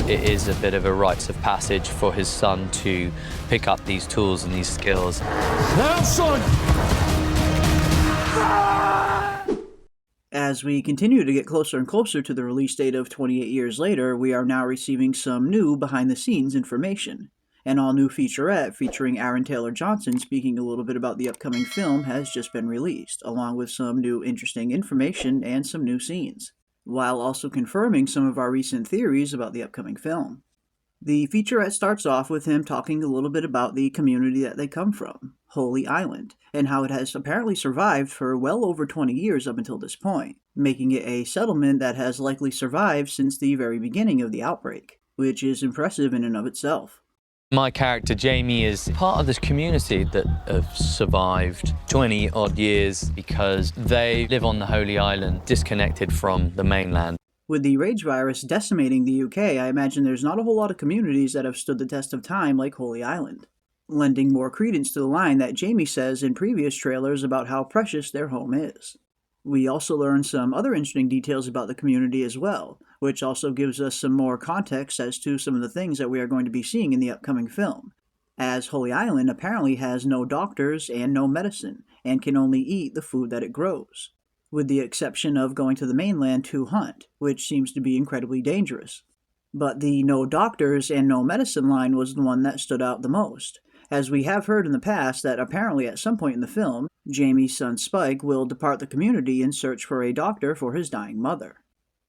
it is a bit of a rites of passage for his son to pick up these tools and these skills. Now, son! As we continue to get closer and closer to the release date of 28 years later, we are now receiving some new behind-the-scenes information. An all-new featurette featuring Aaron Taylor Johnson speaking a little bit about the upcoming film has just been released, along with some new interesting information and some new scenes, while also confirming some of our recent theories about the upcoming film. The featurette starts off with him talking a little bit about the community that they come from, Holy Island, and how it has apparently survived for well over 20 years up until this point, making it a settlement that has likely survived since the very beginning of the outbreak, which is impressive in and of itself. My character Jamie is part of this community that have survived 20 odd years because they live on the Holy Island, disconnected from the mainland. With the rage virus decimating the UK, I imagine there's not a whole lot of communities that have stood the test of time like Holy Island, lending more credence to the line that Jamie says in previous trailers about how precious their home is. We also learn some other interesting details about the community as well, which also gives us some more context as to some of the things that we are going to be seeing in the upcoming film, as Holy Island apparently has no doctors and no medicine, and can only eat the food that it grows, with the exception of going to the mainland to hunt, which seems to be incredibly dangerous. But the no doctors and no medicine line was the one that stood out the most, as we have heard in the past that apparently at some point in the film, Jamie's son Spike will depart the community in search for a doctor for his dying mother.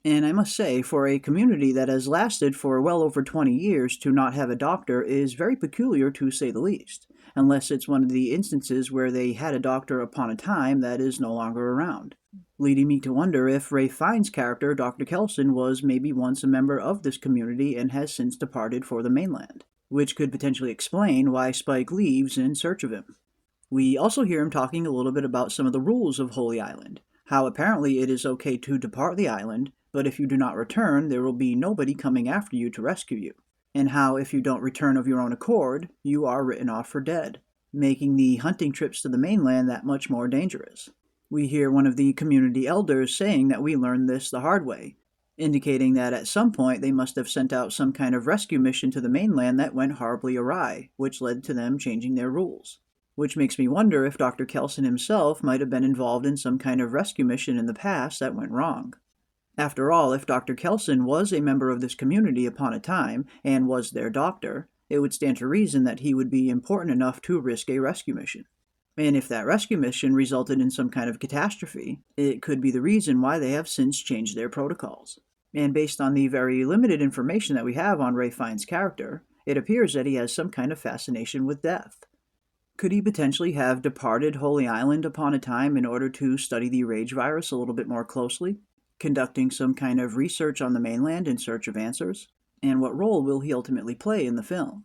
And I must say, for a community that has lasted for well over 20 years to not have a doctor is very peculiar to say the least, unless it's one of the instances where they had a doctor upon a time that is no longer around, leading me to wonder if Ralph Fiennes' character, Dr. Kelson, was maybe once a member of this community and has since departed for the mainland, which could potentially explain why Spike leaves in search of him. We also hear him talking a little bit about some of the rules of Holy Island, how apparently it is okay to depart the island, but if you do not return, there will be nobody coming after you to rescue you, and how if you don't return of your own accord, you are written off for dead, making the hunting trips to the mainland that much more dangerous. We hear one of the community elders saying that we learned this the hard way, indicating that at some point they must have sent out some kind of rescue mission to the mainland that went horribly awry, which led to them changing their rules. Which makes me wonder if Dr. Kelson himself might have been involved in some kind of rescue mission in the past that went wrong. After all, if Dr. Kelson was a member of this community upon a time, and was their doctor, it would stand to reason that he would be important enough to risk a rescue mission. And if that rescue mission resulted in some kind of catastrophe, it could be the reason why they have since changed their protocols. And based on the very limited information that we have on Ralph Fiennes' character, it appears that he has some kind of fascination with death. Could he potentially have departed Holy Island upon a time in order to study the rage virus a little bit more closely, conducting some kind of research on the mainland in search of answers? And what role will he ultimately play in the film?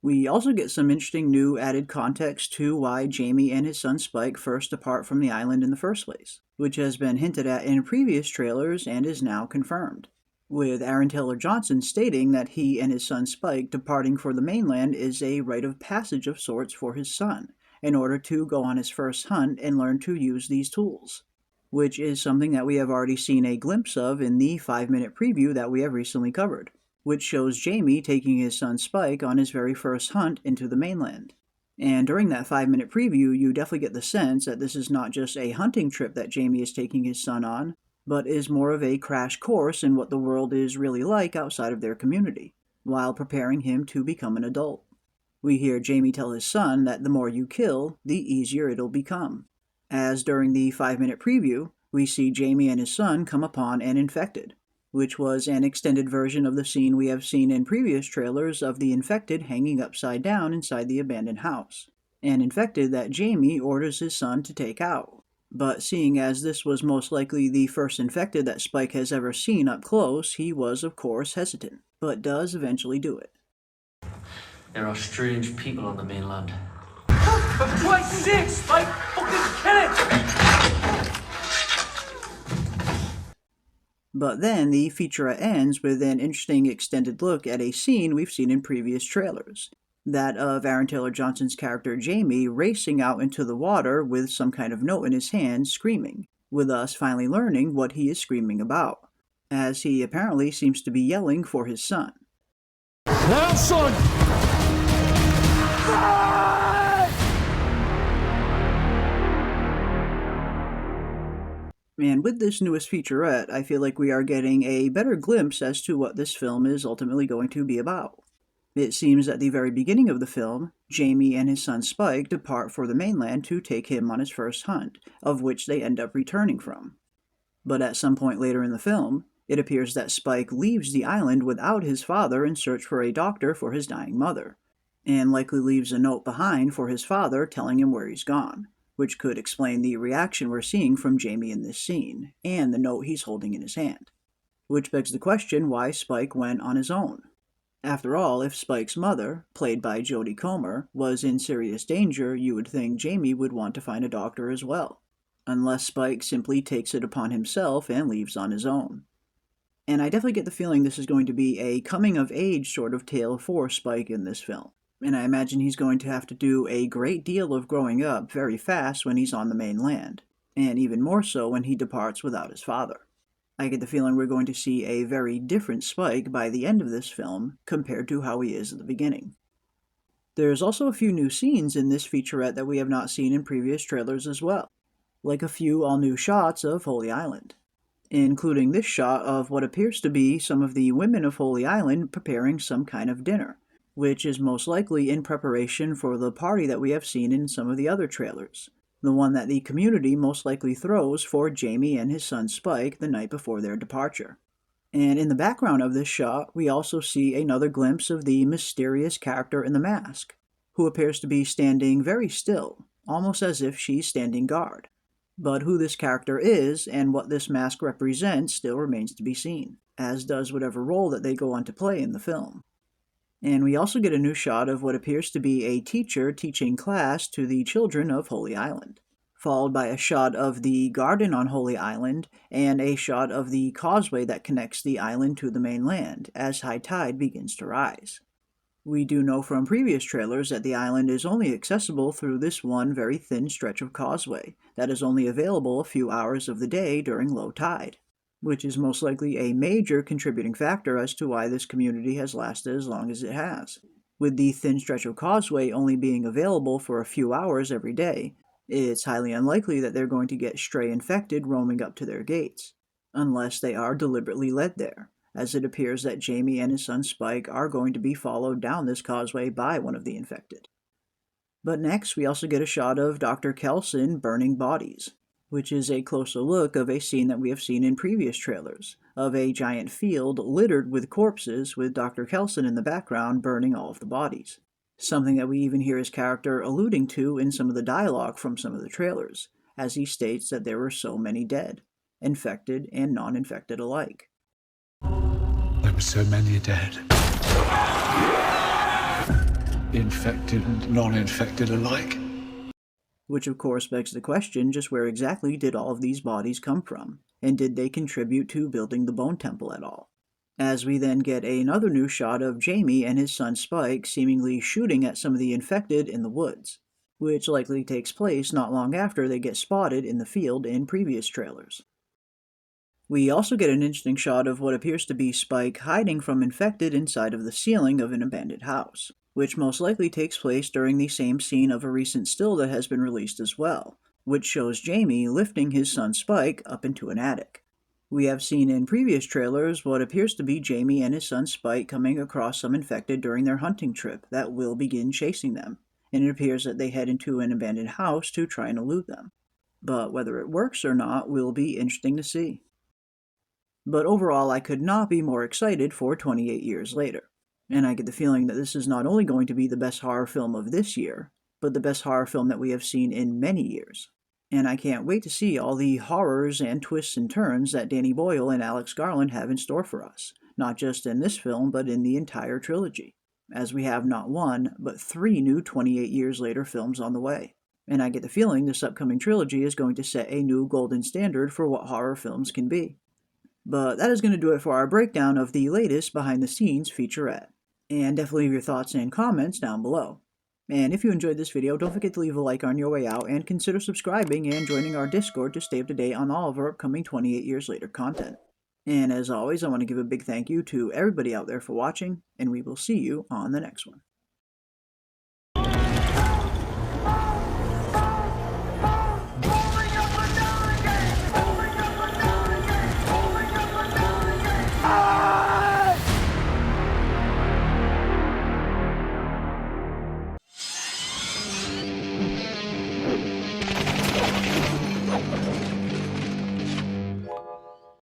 We also get some interesting new added context to why Jamie and his son Spike first depart from the island in the first place, which has been hinted at in previous trailers and is now confirmed, with Aaron Taylor Johnson stating that he and his son Spike departing for the mainland is a rite of passage of sorts for his son, in order to go on his first hunt and learn to use these tools, which is something that we have already seen a glimpse of in the 5-minute preview that we have recently covered, which shows Jamie taking his son Spike on his very first hunt into the mainland. And during that 5-minute preview, you definitely get the sense that this is not just a hunting trip that Jamie is taking his son on, but is more of a crash course in what the world is really like outside of their community, while preparing him to become an adult. We hear Jamie tell his son that the more you kill, the easier it'll become, as during the 5-minute preview, we see Jamie and his son come upon an infected, which was an extended version of the scene we have seen in previous trailers of the infected hanging upside down inside the abandoned house, an infected that Jamie orders his son to take out. But seeing as this was most likely the first infected that Spike has ever seen up close, he was of course hesitant, but does eventually do it. There are strange people on the mainland. For Christ's sake, Spike! Fucking kill it! But then the featurette ends with an interesting extended look at a scene we've seen in previous trailers, that of Aaron Taylor Johnson's character Jamie racing out into the water with some kind of note in his hand screaming, with us finally learning what he is screaming about. as he apparently seems to be yelling for his son. Now, son! And with this newest featurette, I feel like we are getting a better glimpse as to what this film is ultimately going to be about. It seems at the very beginning of the film, Jamie and his son Spike depart for the mainland to take him on his first hunt, of which they end up returning from. But at some point later in the film, it appears that Spike leaves the island without his father in search for a doctor for his dying mother, and likely leaves a note behind for his father telling him where he's gone, which could explain the reaction we're seeing from Jamie in this scene, and the note he's holding in his hand. Which begs the question why Spike went on his own. After all, if Spike's mother, played by Jodie Comer, was in serious danger, you would think Jamie would want to find a doctor as well, unless Spike simply takes it upon himself and leaves on his own. And I definitely get the feeling this is going to be a coming-of-age sort of tale for Spike in this film, and I imagine he's going to have to do a great deal of growing up very fast when he's on the mainland, and even more so when he departs without his father. I get the feeling we're going to see a very different Spike by the end of this film compared to how he is at the beginning. There's also a few new scenes in this featurette that we have not seen in previous trailers as well, like a few all-new shots of Holy Island, including this shot of what appears to be some of the women of Holy Island preparing some kind of dinner, which is most likely in preparation for the party that we have seen in some of the other trailers, the one that the community most likely throws for Jamie and his son Spike the night before their departure. And in the background of this shot, we also see another glimpse of the mysterious character in the mask, who appears to be standing very still, almost as if she's standing guard. But who this character is and what this mask represents still remains to be seen, as does whatever role that they go on to play in the film. And we also get a new shot of what appears to be a teacher teaching class to the children of Holy Island, followed by a shot of the garden on Holy Island and a shot of the causeway that connects the island to the mainland as high tide begins to rise. We do know from previous trailers that the island is only accessible through this one very thin stretch of causeway that is only available a few hours of the day during low tide, which is most likely a major contributing factor as to why this community has lasted as long as it has. With the thin stretch of causeway only being available for a few hours every day, it's highly unlikely that they're going to get stray infected roaming up to their gates, unless they are deliberately led there, as it appears that Jamie and his son Spike are going to be followed down this causeway by one of the infected. But next, we also get a shot of Dr. Kelson burning bodies, which is a closer look of a scene that we have seen in previous trailers, of a giant field littered with corpses with Dr. Kelson in the background burning all of the bodies. Something that we even hear his character alluding to in some of the dialogue from some of the trailers, as he states that there were so many dead, infected and non-infected alike. There were so many dead. Infected and non-infected alike. Which of course begs the question, just where exactly did all of these bodies come from, and did they contribute to building the Bone Temple at all? As we then get another new shot of Jamie and his son Spike seemingly shooting at some of the infected in the woods, which likely takes place not long after they get spotted in the field in previous trailers. We also get an interesting shot of what appears to be Spike hiding from infected inside of the ceiling of an abandoned house, which most likely takes place during the same scene of a recent still that has been released as well, which shows Jamie lifting his son Spike up into an attic. We have seen in previous trailers what appears to be Jamie and his son Spike coming across some infected during their hunting trip that will begin chasing them, and it appears that they head into an abandoned house to try and elude them. But whether it works or not will be interesting to see. But overall, I could not be more excited for 28 years later. And I get the feeling that this is not only going to be the best horror film of this year, but the best horror film that we have seen in many years. And I can't wait to see all the horrors and twists and turns that Danny Boyle and Alex Garland have in store for us, not just in this film, but in the entire trilogy, as we have not one, but 3 new 28 years later films on the way. And I get the feeling this upcoming trilogy is going to set a new golden standard for what horror films can be. But that is going to do it for our breakdown of the latest behind-the-scenes featurette. And definitely leave your thoughts and comments down below. And if you enjoyed this video, don't forget to leave a like on your way out and consider subscribing and joining our Discord to stay up to date on all of our upcoming 28 years later content. And as always, I want to give a big thank you to everybody out there for watching, and we will see you on the next one.